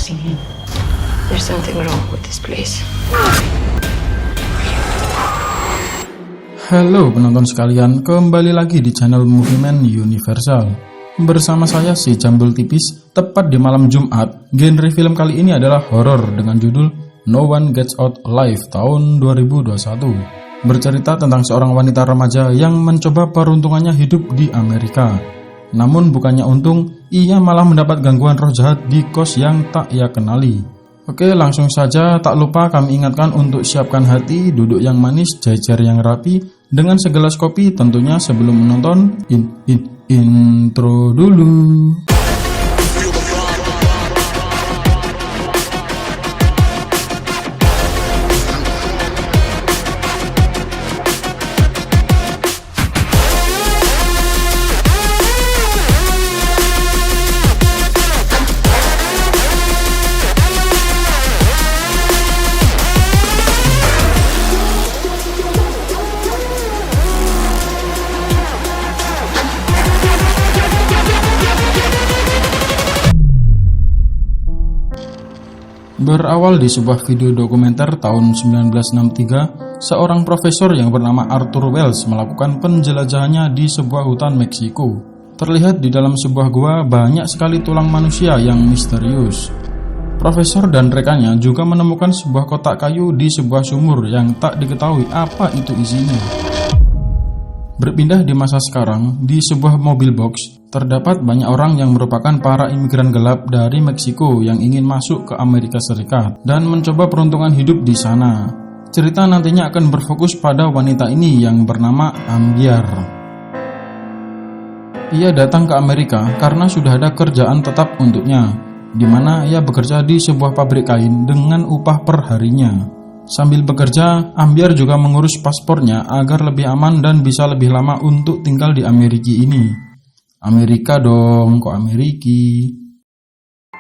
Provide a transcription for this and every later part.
trusting him. There's something wrong with this place. Halo penonton sekalian, kembali lagi di channel Movieman Universal. Bersama saya si Jambul Tipis, tepat di malam Jumat. Genre film kali ini adalah horor dengan judul No One Gets Out Alive tahun 2021. Bercerita tentang seorang wanita remaja yang mencoba peruntungannya hidup di Amerika. Namun bukannya untung, ia malah mendapat gangguan roh jahat di kos yang tak ia kenali. Oke, langsung saja, tak lupa kami ingatkan untuk siapkan hati, duduk yang manis, jajar yang rapi, dengan segelas kopi tentunya sebelum menonton. Intro dulu. Berawal di sebuah video dokumenter tahun 1963, seorang profesor yang bernama Arthur Wells melakukan penjelajahannya di sebuah hutan Meksiko. Terlihat di dalam sebuah gua banyak sekali tulang manusia yang misterius. Profesor dan rekannya juga menemukan sebuah kotak kayu di sebuah sumur yang tak diketahui apa itu isinya. Berpindah di masa sekarang, di sebuah mobil box, terdapat banyak orang yang merupakan para imigran gelap dari Meksiko yang ingin masuk ke Amerika Serikat dan mencoba peruntungan hidup di sana. Cerita nantinya akan berfokus pada wanita ini yang bernama Ambyar. Ia datang ke Amerika karena sudah ada kerjaan tetap untuknya, di mana ia bekerja di sebuah pabrik kain dengan upah per harinya. Sambil bekerja, Ambyar juga mengurus paspornya agar lebih aman dan bisa lebih lama untuk tinggal di Amerika ini. Amerika dong, kok Ameriki?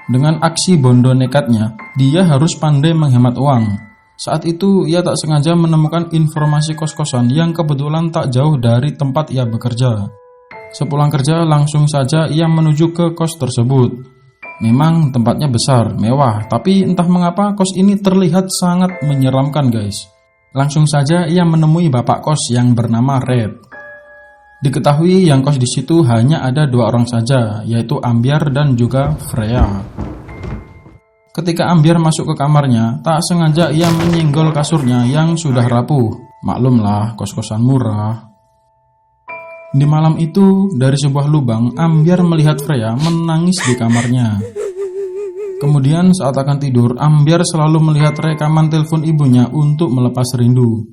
Dengan aksi bondo nekatnya, dia harus pandai menghemat uang. Saat itu, ia tak sengaja menemukan informasi kos-kosan yang kebetulan tak jauh dari tempat ia bekerja. Sepulang kerja, langsung saja ia menuju ke kos tersebut. Memang tempatnya besar, mewah, tapi entah mengapa kos ini terlihat sangat menyeramkan guys. Langsung saja ia menemui bapak kos yang bernama Red. Diketahui yang kos di situ hanya ada 2 orang saja, yaitu Ambyar dan juga Freya. Ketika Ambyar masuk ke kamarnya, tak sengaja ia menyenggol kasurnya yang sudah rapuh. Maklumlah, kos-kosan murah. Di malam itu, dari sebuah lubang, Ambyar melihat Freya menangis di kamarnya. Kemudian saat akan tidur, Ambyar selalu melihat rekaman telepon ibunya untuk melepas rindu.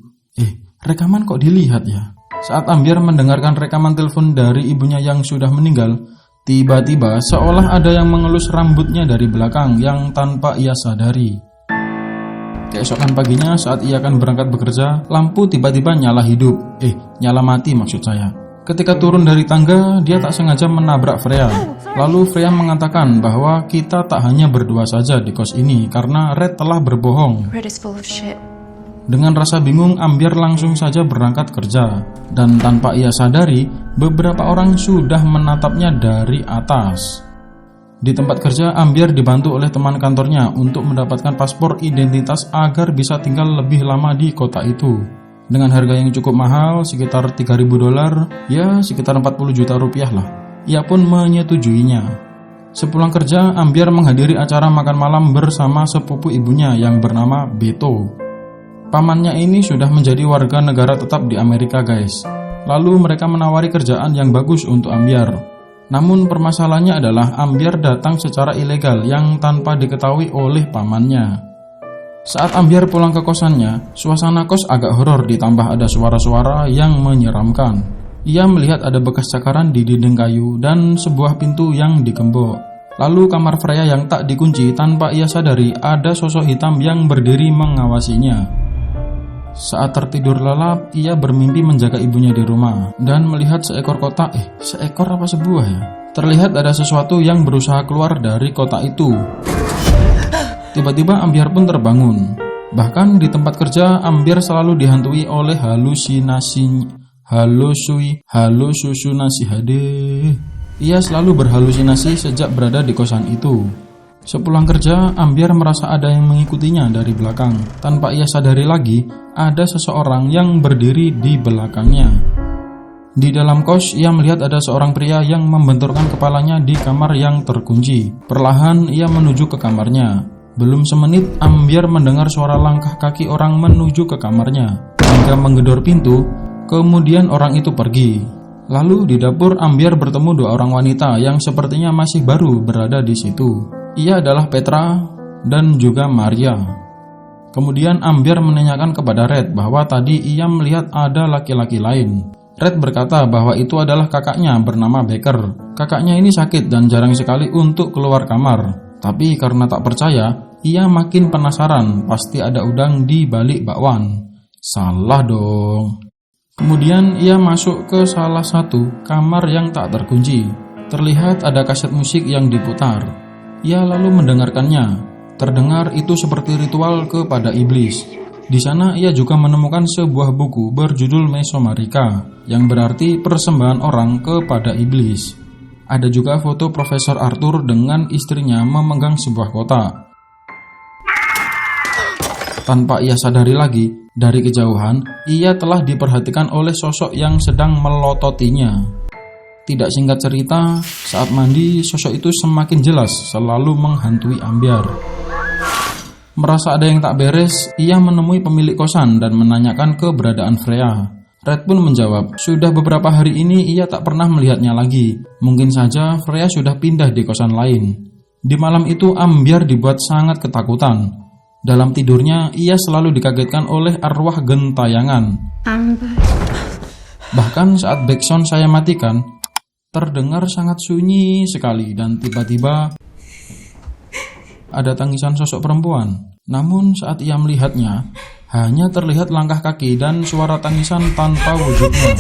Rekaman kok dilihat ya? Saat Ambyar mendengarkan rekaman telepon dari ibunya yang sudah meninggal, tiba-tiba seolah ada yang mengelus rambutnya dari belakang yang tanpa ia sadari. Keesokan paginya saat ia akan berangkat bekerja, lampu tiba-tiba nyala hidup. Nyala mati maksud saya. Ketika turun dari tangga, dia tak sengaja menabrak Freya. Lalu Freya mengatakan bahwa kita tak hanya berdua saja di kos ini karena Red telah berbohong. Red is full of shit. Dengan rasa bingung, Ambyar langsung saja berangkat kerja. Dan tanpa ia sadari, beberapa orang sudah menatapnya dari atas. Di tempat kerja, Ambyar dibantu oleh teman kantornya untuk mendapatkan paspor identitas agar bisa tinggal lebih lama di kota itu. Dengan harga yang cukup mahal, sekitar $3.000, ya sekitar 40 juta rupiah lah. Ia pun menyetujuinya. Sepulang kerja, Ambyar menghadiri acara makan malam bersama sepupu ibunya yang bernama Beto. Pamannya ini sudah menjadi warga negara tetap di Amerika guys. Lalu mereka menawari kerjaan yang bagus untuk Ambyar. Namun permasalahannya adalah Ambyar datang secara ilegal yang tanpa diketahui oleh pamannya. Saat Ambyar pulang ke kosannya, suasana kos agak horor ditambah ada suara-suara yang menyeramkan. Ia melihat ada bekas cakaran di dinding kayu dan sebuah pintu yang digembok. Lalu kamar Freya yang tak dikunci, tanpa ia sadari ada sosok hitam yang berdiri mengawasinya. Saat tertidur lelap, ia bermimpi menjaga ibunya di rumah dan melihat seekor kotak. Seekor apa sebuah ya? Terlihat ada sesuatu yang berusaha keluar dari kotak itu. Tiba-tiba Ambyar pun terbangun. Bahkan di tempat kerja, Ambyar selalu dihantui oleh halusinasi. Ia selalu berhalusinasi sejak berada di kosan itu. Sepulang kerja, Ambyar merasa ada yang mengikutinya dari belakang. Tanpa ia sadari lagi, ada seseorang yang berdiri di belakangnya. Di dalam kos, ia melihat ada seorang pria yang membenturkan kepalanya di kamar yang terkunci. Perlahan, ia menuju ke kamarnya. Belum semenit, Ambyar mendengar suara langkah kaki orang menuju ke kamarnya. Hingga menggedor pintu, kemudian orang itu pergi. Lalu di dapur, Ambyar bertemu dua orang wanita yang sepertinya masih baru berada di situ. Ia adalah Petra dan juga Maria. Kemudian Ambyar menanyakan kepada Red bahwa tadi ia melihat ada laki-laki lain. Red berkata bahwa itu adalah kakaknya bernama Baker. Kakaknya ini sakit dan jarang sekali untuk keluar kamar. Tapi karena tak percaya, ia makin penasaran, pasti ada udang di balik bakwan. Salah dong. Kemudian ia masuk ke salah satu kamar yang tak terkunci. Terlihat ada kaset musik yang diputar. Ia lalu mendengarkannya. Terdengar itu seperti ritual kepada iblis. Di sana ia juga menemukan sebuah buku berjudul Mesomarika, yang berarti persembahan orang kepada iblis. Ada juga foto Profesor Arthur dengan istrinya memegang sebuah kotak. Tanpa ia sadari lagi, dari kejauhan, ia telah diperhatikan oleh sosok yang sedang melototinya. Tidak singkat cerita, saat mandi, sosok itu semakin jelas selalu menghantui Ambyar. Merasa ada yang tak beres, ia menemui pemilik kosan dan menanyakan keberadaan Freya. Red pun menjawab, sudah beberapa hari ini ia tak pernah melihatnya lagi. Mungkin saja Freya sudah pindah di kosan lain. Di malam itu Ambyar dibuat sangat ketakutan. Dalam tidurnya, ia selalu dikagetkan oleh arwah gentayangan. Bahkan saat backsound saya matikan, terdengar sangat sunyi sekali dan tiba-tiba ada tangisan sosok perempuan. Namun saat ia melihatnya, hanya terlihat langkah kaki dan suara tangisan tanpa wujudnya.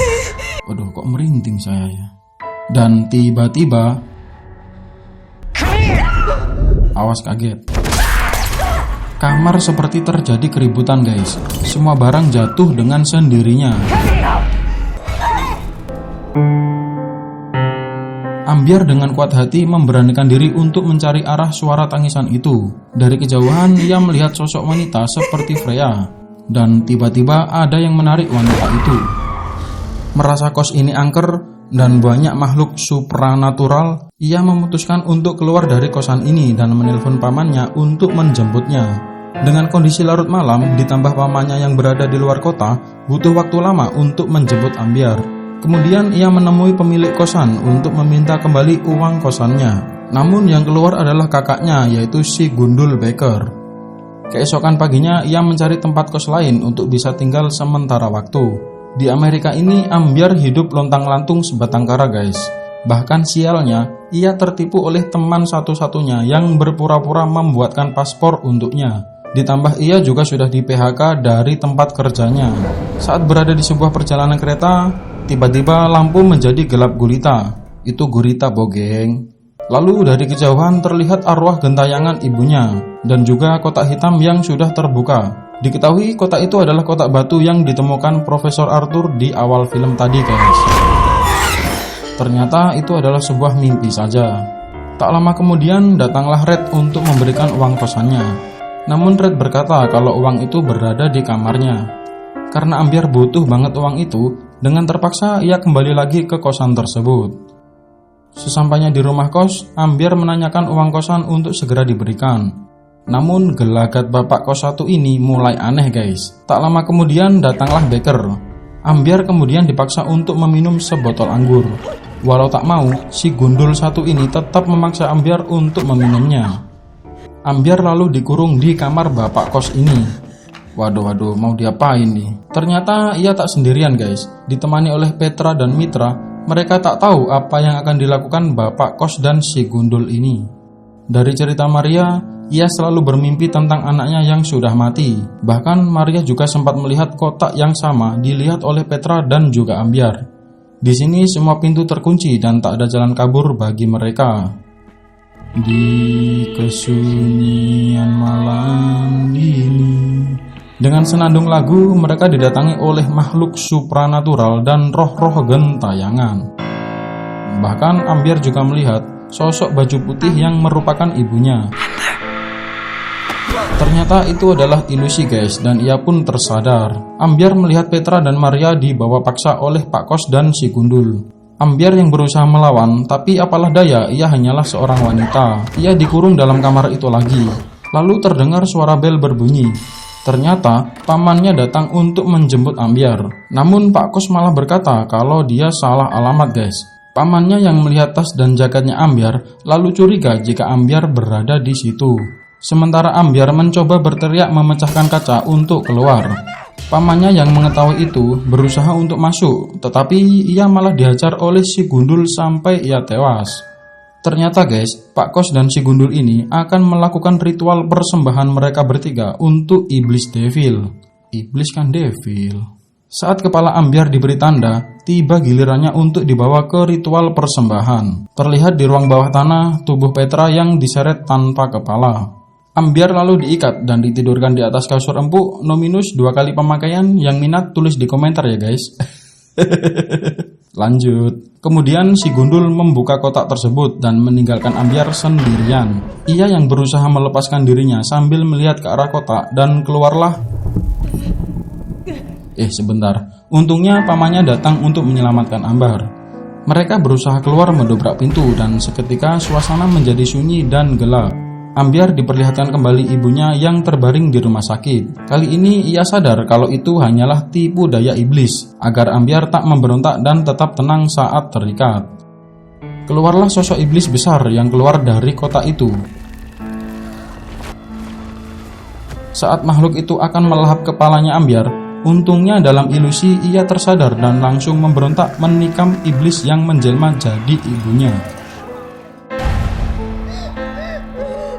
Waduh, kok merinding saya ya. Dan tiba-tiba, awas kaget. Kamar seperti terjadi keributan guys. Semua barang jatuh dengan sendirinya. Ambyar dengan kuat hati memberanikan diri untuk mencari arah suara tangisan itu. Dari kejauhan ia melihat sosok wanita seperti Freya. Dan tiba-tiba ada yang menarik wanita itu. Merasa kos ini angker dan banyak makhluk supranatural, ia memutuskan untuk keluar dari kosan ini dan menelpon pamannya untuk menjemputnya. Dengan kondisi larut malam, ditambah pamannya yang berada di luar kota, butuh waktu lama untuk menjemput Ambyar. Kemudian ia menemui pemilik kosan untuk meminta kembali uang kosannya. Namun yang keluar adalah kakaknya, yaitu si Gundul Baker. Keesokan paginya ia mencari tempat kos lain untuk bisa tinggal sementara waktu. Di Amerika ini Ambyar hidup lontang-lantung sebatang kara guys. Bahkan sialnya, ia tertipu oleh teman satu-satunya yang berpura-pura membuatkan paspor untuknya. Ditambah ia juga sudah di PHK dari tempat kerjanya. Saat berada di sebuah perjalanan kereta, tiba-tiba lampu menjadi gelap gulita. Itu gurita bogeng. Lalu dari kejauhan terlihat arwah gentayangan ibunya dan juga kotak hitam yang sudah terbuka. Diketahui kotak itu adalah kotak batu yang ditemukan Profesor Arthur di awal film tadi guys. Ternyata itu adalah sebuah mimpi saja. Tak lama kemudian datanglah Red untuk memberikan uang kosannya. Namun Red berkata kalau uang itu berada di kamarnya. Karena Ambyar butuh banget uang itu, dengan terpaksa ia kembali lagi ke kosan tersebut. Sesampainya di rumah kos, Ambyar menanyakan uang kosan untuk segera diberikan. Namun gelagat bapak kos satu ini mulai aneh guys. Tak lama kemudian datanglah Baker. Ambyar kemudian dipaksa untuk meminum sebotol anggur. Walau tak mau, si Gundul satu ini tetap memaksa Ambyar untuk meminumnya. Ambyar lalu dikurung di kamar bapak kos ini. Waduh, mau diapain nih? Ternyata ia tak sendirian guys. Ditemani oleh Petra dan Mitra, mereka tak tahu apa yang akan dilakukan bapak kos dan si Gundul ini. Dari cerita Maria, ia selalu bermimpi tentang anaknya yang sudah mati. Bahkan Maria juga sempat melihat kotak yang sama dilihat oleh Petra dan juga Ambyar. Di sini semua pintu terkunci dan tak ada jalan kabur bagi mereka. Di kesunyian malam ini, dengan senandung lagu mereka didatangi oleh makhluk supranatural dan roh-roh gentayangan. Bahkan Ambyar juga melihat sosok baju putih yang merupakan ibunya. Ternyata itu adalah ilusi guys, dan ia pun tersadar. Ambyar melihat Petra dan Maria dibawa paksa oleh Pak Kos dan si Gundul. Ambyar yang berusaha melawan, tapi apalah daya, ia hanyalah seorang wanita. Ia dikurung dalam kamar itu lagi. Lalu terdengar suara bel berbunyi. Ternyata pamannya datang untuk menjemput Ambyar. Namun Pak Kos malah berkata kalau dia salah alamat guys. Pamannya yang melihat tas dan jaketnya Ambyar lalu curiga jika Ambyar berada di situ. Sementara Ambyar mencoba berteriak memecahkan kaca untuk keluar. Pamannya yang mengetahui itu berusaha untuk masuk, tetapi ia malah dihajar oleh si Gundul sampai ia tewas. Ternyata guys, Pak Kos dan si Gundul ini akan melakukan ritual persembahan mereka bertiga untuk iblis devil. Iblis kan devil. Saat kepala Ambyar diberi tanda, tiba gilirannya untuk dibawa ke ritual persembahan. Terlihat di ruang bawah tanah tubuh Petra yang diseret tanpa kepala. Ambyar lalu diikat dan ditidurkan di atas kasur empuk no minus 2 kali pemakaian. Yang minat tulis di komentar ya guys. Lanjut. Kemudian si Gundul membuka kotak tersebut dan meninggalkan Ambyar sendirian. Ia yang berusaha melepaskan dirinya sambil melihat ke arah kotak dan keluarlah. Sebentar. Untungnya pamannya datang untuk menyelamatkan Ambyar. Mereka berusaha keluar mendobrak pintu dan seketika suasana menjadi sunyi dan gelap. Ambyar diperlihatkan kembali ibunya yang terbaring di rumah sakit. Kali ini ia sadar kalau itu hanyalah tipu daya iblis, agar Ambyar tak memberontak dan tetap tenang saat terikat. Keluarlah sosok iblis besar yang keluar dari kotak itu. Saat makhluk itu akan melahap kepalanya Ambyar, untungnya dalam ilusi ia tersadar dan langsung memberontak menikam iblis yang menjelma jadi ibunya.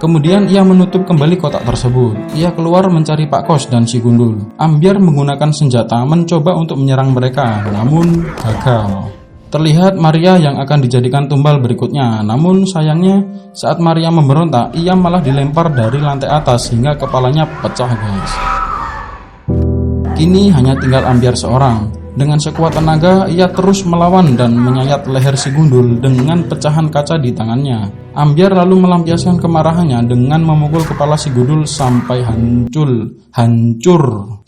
Kemudian ia menutup kembali kotak tersebut. Ia keluar mencari Pak Kos dan si Gundul. Ambyar menggunakan senjata mencoba untuk menyerang mereka, namun gagal. Terlihat Maria yang akan dijadikan tumbal berikutnya. Namun sayangnya saat Maria memberontak, ia malah dilempar dari lantai atas hingga kepalanya pecah guys. Kini hanya tinggal Ambyar seorang. Dengan sekuat tenaga, ia terus melawan dan menyayat leher si Gundul dengan pecahan kaca di tangannya. Ambyar lalu melampiaskan kemarahannya dengan memukul kepala si Gundul sampai hancur.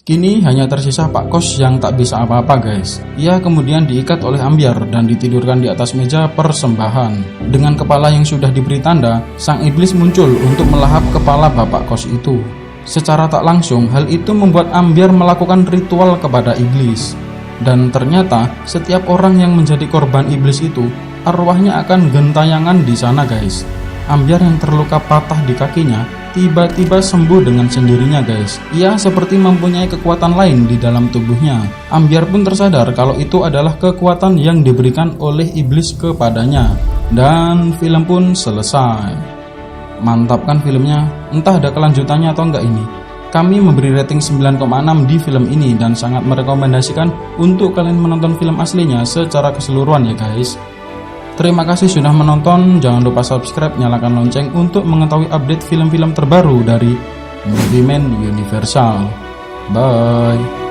Kini hanya tersisa Pak Kos yang tak bisa apa-apa guys. Ia kemudian diikat oleh Ambyar dan ditidurkan di atas meja persembahan. Dengan kepala yang sudah diberi tanda, sang iblis muncul untuk melahap kepala Bapak Kos itu. Secara tak langsung, hal itu membuat Ambyar melakukan ritual kepada iblis. Dan ternyata setiap orang yang menjadi korban iblis itu arwahnya akan gentayangan di sana guys. Ambyar yang terluka patah di kakinya tiba-tiba sembuh dengan sendirinya guys. Ia seperti mempunyai kekuatan lain di dalam tubuhnya. Ambyar pun tersadar kalau itu adalah kekuatan yang diberikan oleh iblis kepadanya. Dan film pun selesai. Mantap kan filmnya? Entah ada kelanjutannya atau enggak ini. Kami memberi rating 9,6 di film ini dan sangat merekomendasikan untuk kalian menonton film aslinya secara keseluruhan ya guys. Terima kasih sudah menonton, jangan lupa subscribe, nyalakan lonceng untuk mengetahui update film-film terbaru dari Movieman Universal. Bye.